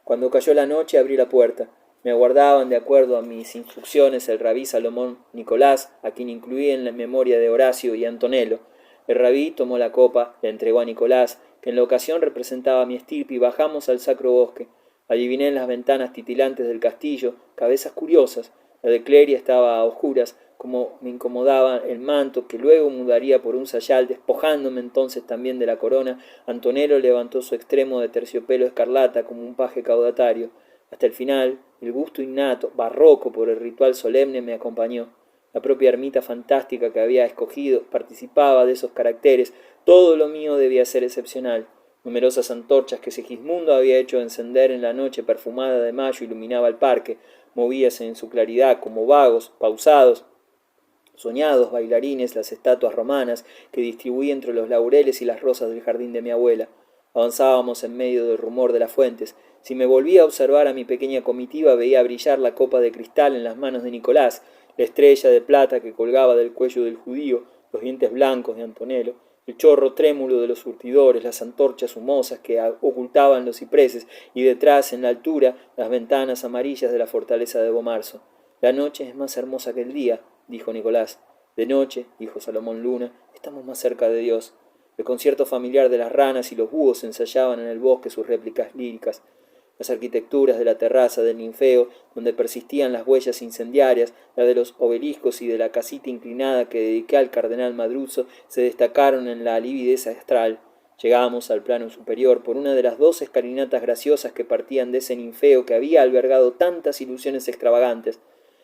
Cuando cayó la noche abrí la puerta. Me aguardaban, de acuerdo a mis instrucciones, el rabí Salomón Nicolás, a quien incluí en la memoria de Horacio y Antonello. El rabí tomó la copa, la entregó a Nicolás, que en la ocasión representaba a mi estirpe, y bajamos al sacro bosque. Adiviné en las ventanas titilantes del castillo cabezas curiosas. La de Cleria estaba a oscuras, como me incomodaba el manto, que luego mudaría por un sayal, despojándome entonces también de la corona. Antonello levantó su extremo de terciopelo escarlata como un paje caudatario. Hasta el final, el gusto innato, barroco por el ritual solemne, me acompañó. La propia ermita fantástica que había escogido participaba de esos caracteres. Todo lo mío debía ser excepcional. Numerosas antorchas que Segismundo había hecho encender en la noche perfumada de mayo iluminaba el parque. Movíase en su claridad como vagos, pausados, soñados bailarines las estatuas romanas que distribuí entre los laureles y las rosas del jardín de mi abuela. Avanzábamos en medio del rumor de las fuentes. Si me volvía a observar a mi pequeña comitiva, veía brillar la copa de cristal en las manos de Nicolás, la estrella de plata que colgaba del cuello del judío, los dientes blancos de Antonello, el chorro trémulo de los surtidores, las antorchas humosas que ocultaban los cipreses, y detrás, en la altura, las ventanas amarillas de la fortaleza de Bomarzo. La noche es más hermosa que el día, dijo Nicolás. De noche, dijo Salomón Luna, estamos más cerca de Dios. El concierto familiar de las ranas y los búhos ensayaban en el bosque sus réplicas líricas. Las arquitecturas de la terraza del ninfeo, donde persistían las huellas incendiarias, la de los obeliscos y de la casita inclinada que dediqué al cardenal Madruzo, se destacaron en la lividez astral. Llegamos al plano superior por una de las dos escalinatas graciosas que partían de ese ninfeo que había albergado tantas ilusiones extravagantes.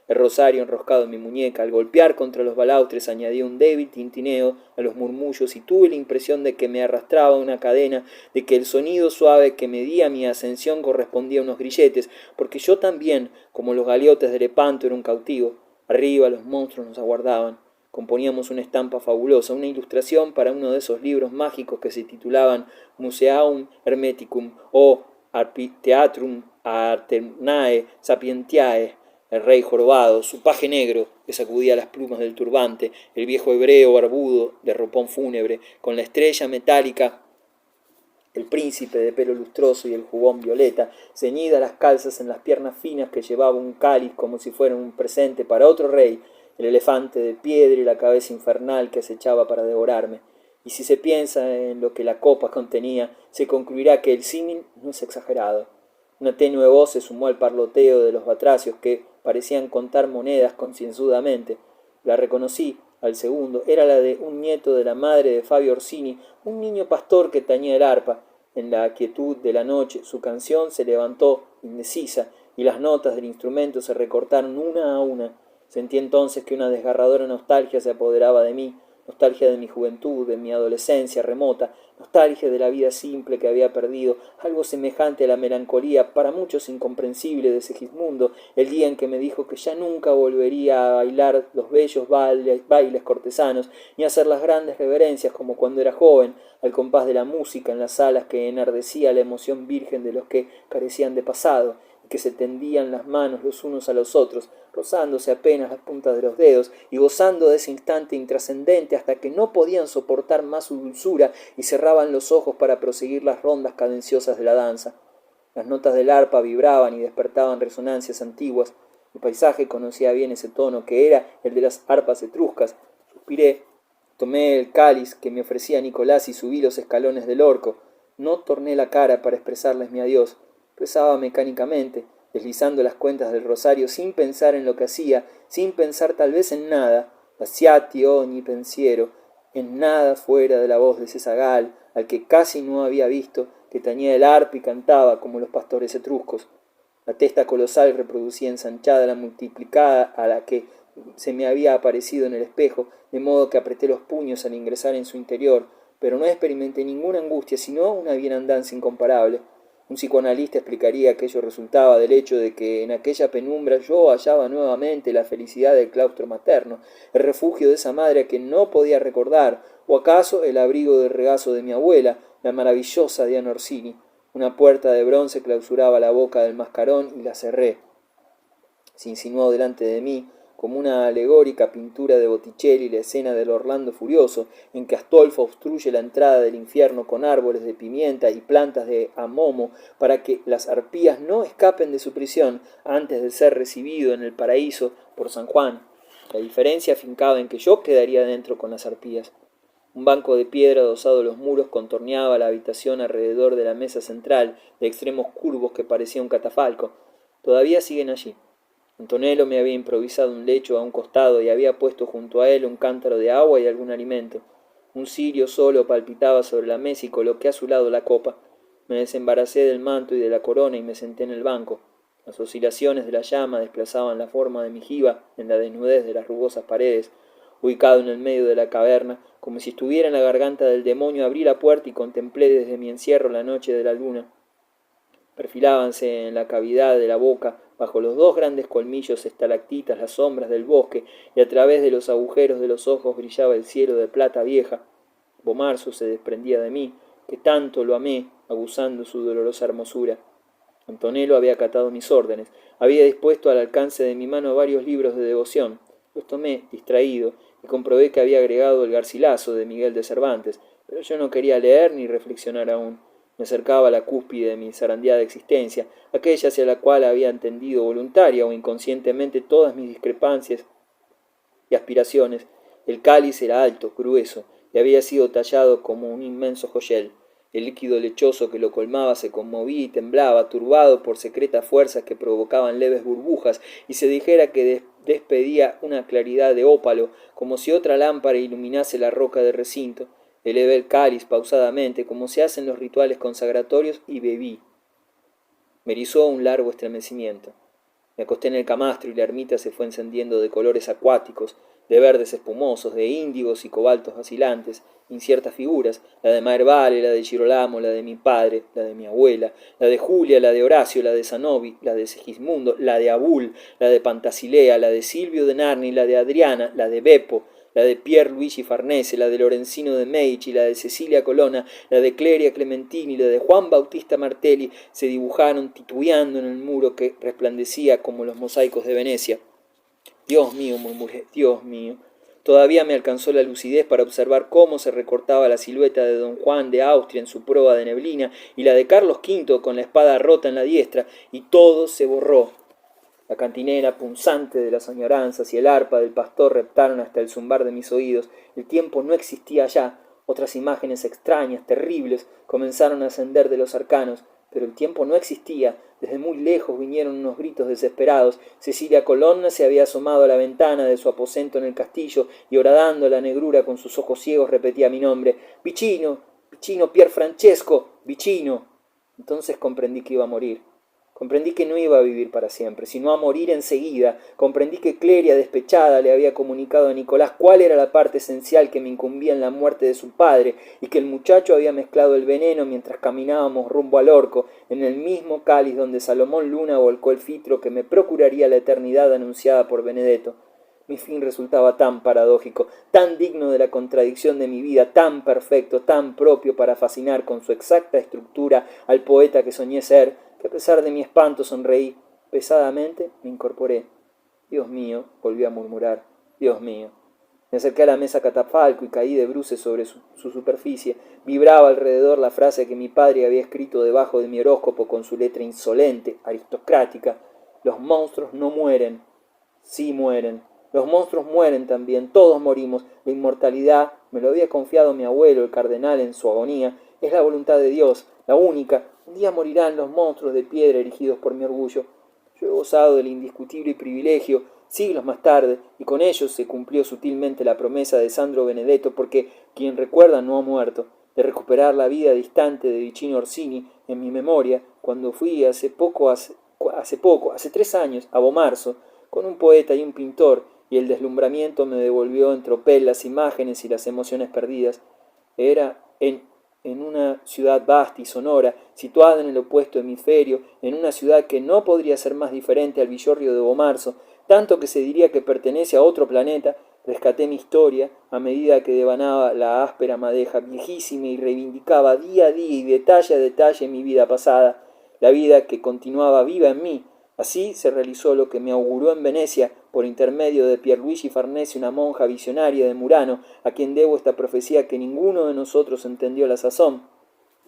El rosario enroscado en mi muñeca, al golpear contra los balaustres, añadía un débil tintineo a los murmullos, y tuve la impresión de que me arrastraba una cadena, de que el sonido suave que medía mi ascensión correspondía a unos grilletes, porque yo también, como los galeotes de Lepanto, era un cautivo. Arriba los monstruos nos aguardaban. Componíamos una estampa fabulosa, una ilustración para uno de esos libros mágicos que se titulaban Museum Hermeticum o Arpiteatrum Aternae Sapientiae. El rey jorobado, su paje negro, que sacudía las plumas del turbante, el viejo hebreo barbudo de ropón fúnebre, con la estrella metálica, el príncipe de pelo lustroso y el jubón violeta, ceñidas las calzas en las piernas finas que llevaba un cáliz como si fuera un presente para otro rey, el elefante de piedra y la cabeza infernal que acechaba para devorarme. Y si se piensa en lo que la copa contenía, se concluirá que el símil no es exagerado. Una tenue voz se sumó al parloteo de los batracios que parecían contar monedas concienzudamente. La reconocí al segundo. Era la de un nieto de la madre de Fabio Orsini, un niño pastor que tañía el arpa. En la quietud de la noche su canción se levantó indecisa y las notas del instrumento se recortaron una a una. Sentí entonces que una desgarradora nostalgia se apoderaba de mí, nostalgia de mi juventud, de mi adolescencia remota, nostalgia de la vida simple que había perdido, algo semejante a la melancolía, para muchos incomprensible, de Segismundo, el día en que me dijo que ya nunca volvería a bailar los bellos bailes cortesanos, ni a hacer las grandes reverencias como cuando era joven, al compás de la música en las salas que enardecía la emoción virgen de los que carecían de pasado, y que se tendían las manos los unos a los otros, rozándose apenas las puntas de los dedos y gozando de ese instante intrascendente hasta que no podían soportar más su dulzura y cerraban los ojos para proseguir las rondas cadenciosas de la danza. Las notas del arpa vibraban y despertaban resonancias antiguas. El paisaje conocía bien ese tono, que era el de las arpas etruscas. Suspiré, tomé el cáliz que me ofrecía Nicolás y subí los escalones del orco. No torné la cara para expresarles mi adiós. Rezaba mecánicamente, deslizando las cuentas del rosario sin pensar en lo que hacía, sin pensar tal vez en nada, vaciati ogni pensiero, en nada fuera de la voz de ese zagal, al que casi no había visto, que tañía el arpa y cantaba como los pastores etruscos. La testa colosal reproducía ensanchada la multiplicada a la que se me había aparecido en el espejo, de modo que apreté los puños al ingresar en su interior, pero no experimenté ninguna angustia, sino una bienandanza incomparable. Un psicoanalista explicaría que ello resultaba del hecho de que en aquella penumbra yo hallaba nuevamente la felicidad del claustro materno, el refugio de esa madre a quien no podía recordar, o acaso el abrigo del regazo de mi abuela, la maravillosa Diana Orsini. Una puerta de bronce clausuraba la boca del mascarón y la cerré. Se insinuó delante de mí, como una alegórica pintura de Botticelli la escena del Orlando Furioso, en que Astolfo obstruye la entrada del infierno con árboles de pimienta y plantas de amomo para que las arpías no escapen de su prisión antes de ser recibido en el paraíso por San Juan. La diferencia afincaba en que yo quedaría dentro con las arpías. Un banco de piedra adosado a los muros contorneaba la habitación alrededor de la mesa central, de extremos curvos que parecía un catafalco. Todavía siguen allí. Antonello me había improvisado un lecho a un costado y había puesto junto a él un cántaro de agua y algún alimento. Un cirio solo palpitaba sobre la mesa y coloqué a su lado la copa. Me desembaracé del manto y de la corona y me senté en el banco. Las oscilaciones de la llama desplazaban la forma de mi jiba en la desnudez de las rugosas paredes. Ubicado en el medio de la caverna, como si estuviera en la garganta del demonio, abrí la puerta y contemplé desde mi encierro la noche de la luna. Perfilábanse en la cavidad de la boca, bajo los dos grandes colmillos estalactitas, las sombras del bosque, y a través de los agujeros de los ojos brillaba el cielo de plata vieja. Bomarzo se desprendía de mí, que tanto lo amé, abusando su dolorosa hermosura. Antonello había acatado mis órdenes, había dispuesto al alcance de mi mano varios libros de devoción. Los tomé, distraído, y comprobé que había agregado el Garcilaso de Miguel de Cervantes, pero yo no quería leer ni reflexionar aún. Me acercaba a la cúspide de mi zarandeada existencia, aquella hacia la cual había tendido voluntaria o inconscientemente todas mis discrepancias y aspiraciones. El cáliz era alto, grueso, y había sido tallado como un inmenso joyel. El líquido lechoso que lo colmaba se conmovía y temblaba, turbado por secretas fuerzas que provocaban leves burbujas, y se dijera que despedía una claridad de ópalo, como si otra lámpara iluminase la roca del recinto. Elevé el cáliz pausadamente, como se hacen los rituales consagratorios, y bebí. Me erizó un largo estremecimiento. Me acosté en el camastro y la ermita se fue encendiendo de colores acuáticos, de verdes espumosos, de índigos y cobaltos vacilantes, inciertas figuras, la de Maherbale, la de Girolamo, la de mi padre, la de mi abuela, la de Julia, la de Horacio, la de Zanobi, la de Segismundo, la de Abul, la de Pantasilea, la de Silvio de Narni, la de Adriana, la de Beppo, la de Pier Luigi Farnese, la de Lorenzino de Medici, la de Cecilia Colonna, la de Cleria Clementini, la de Juan Bautista Martelli, se dibujaron titubeando en el muro que resplandecía como los mosaicos de Venecia. Dios mío, murmuré, Dios mío. Todavía me alcanzó la lucidez para observar cómo se recortaba la silueta de don Juan de Austria en su proa de neblina y la de Carlos V con la espada rota en la diestra, y todo se borró. La cantinera punzante de las añoranzas y el arpa del pastor reptaron hasta el zumbar de mis oídos. El tiempo no existía ya. Otras imágenes extrañas, terribles, comenzaron a ascender de los arcanos, pero el tiempo no existía. Desde muy lejos vinieron unos gritos desesperados. Cecilia Colonna se había asomado a la ventana de su aposento en el castillo y, horadando la negrura con sus ojos ciegos, repetía mi nombre. ¡Vicino! ¡Vicino Pierfrancesco! ¡Vicino! Entonces comprendí que iba a morir. Comprendí que no iba a vivir para siempre, sino a morir enseguida. Comprendí que Cleria, despechada, le había comunicado a Nicolás cuál era la parte esencial que me incumbía en la muerte de su padre, y que el muchacho había mezclado el veneno mientras caminábamos rumbo al Orco, en el mismo cáliz donde Salomón Luna volcó el fitro que me procuraría la eternidad anunciada por Benedetto. Mi fin resultaba tan paradójico, tan digno de la contradicción de mi vida, tan perfecto, tan propio para fascinar con su exacta estructura al poeta que soñé ser, que a pesar de mi espanto sonreí. Pesadamente me incorporé. Dios mío, volví a murmurar, Dios mío. Me acerqué a la mesa catafalco y caí de bruces sobre su superficie. Vibraba alrededor la frase que mi padre había escrito debajo de mi horóscopo con su letra insolente, aristocrática. Los monstruos no mueren. Sí mueren. Los monstruos mueren también, todos morimos. La inmortalidad, me lo había confiado mi abuelo, el cardenal, en su agonía, es la voluntad de Dios, la única. Un día morirán los monstruos de piedra erigidos por mi orgullo. Yo he gozado del indiscutible privilegio, siglos más tarde, y con ellos se cumplió sutilmente la promesa de Sandro Benedetto, porque quien recuerda no ha muerto, de recuperar la vida distante de Vicino Orsini en mi memoria, cuando fui hace 3 años, a Bomarzo, con un poeta y un pintor, y el deslumbramiento me devolvió en tropel las imágenes y las emociones perdidas. Era en una ciudad vasta y sonora, situada en el opuesto hemisferio, en una ciudad que no podría ser más diferente al Villorrio de Bomarzo, tanto que se diría que pertenece a otro planeta. Rescaté mi historia a medida que devanaba la áspera madeja viejísima y reivindicaba día a día y detalle a detalle mi vida pasada, la vida que continuaba viva en mí. Así se realizó lo que me auguró en Venecia por intermedio de Pierluigi Farnese, una monja visionaria de Murano, a quien debo esta profecía que ninguno de nosotros entendió a la sazón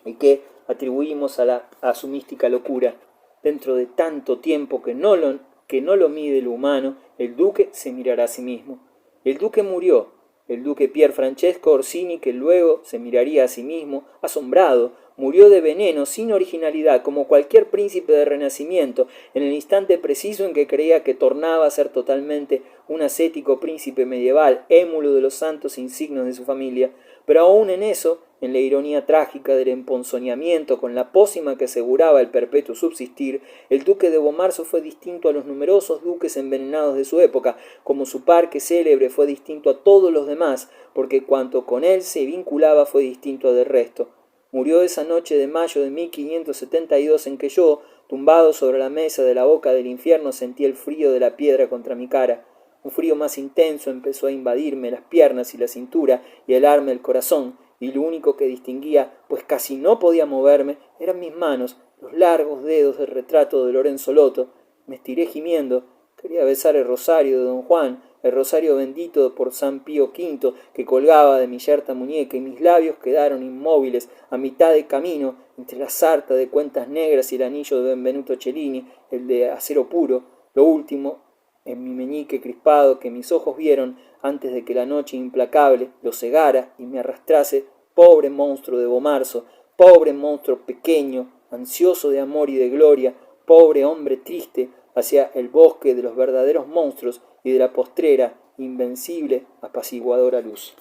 y que atribuimos a su mística locura. Dentro de tanto tiempo que no lo mide lo humano, el duque se mirará a sí mismo. El duque murió, el duque Pier Francesco Orsini, que luego se miraría a sí mismo, asombrado, murió de veneno, sin originalidad, como cualquier príncipe de Renacimiento, en el instante preciso en que creía que tornaba a ser totalmente un ascético príncipe medieval, émulo de los santos insignios de su familia. Pero aún en eso, en la ironía trágica del emponzoñamiento con la pócima que aseguraba el perpetuo subsistir, el duque de Bomarzo fue distinto a los numerosos duques envenenados de su época, como su parque célebre fue distinto a todos los demás, porque cuanto con él se vinculaba fue distinto del resto. Murió esa noche de mayo de 1572 en que yo, tumbado sobre la mesa de la boca del infierno, sentí el frío de la piedra contra mi cara. Un frío más intenso empezó a invadirme las piernas y la cintura y a helarme el corazón, y lo único que distinguía, pues casi no podía moverme, eran mis manos, los largos dedos del retrato de Lorenzo Lotto. Me estiré gimiendo, quería besar el rosario de don Juan, el rosario bendito por San Pío V que colgaba de mi yerta muñeca, y mis labios quedaron inmóviles a mitad de camino entre la sarta de cuentas negras y el anillo de Benvenuto Cellini, el de acero puro, lo último en mi meñique crispado que mis ojos vieron antes de que la noche implacable lo cegara y me arrastrase, pobre monstruo de Bomarzo, pobre monstruo pequeño, ansioso de amor y de gloria, pobre hombre triste, hacia el bosque de los verdaderos monstruos y de la postrera, invencible, apaciguadora luz.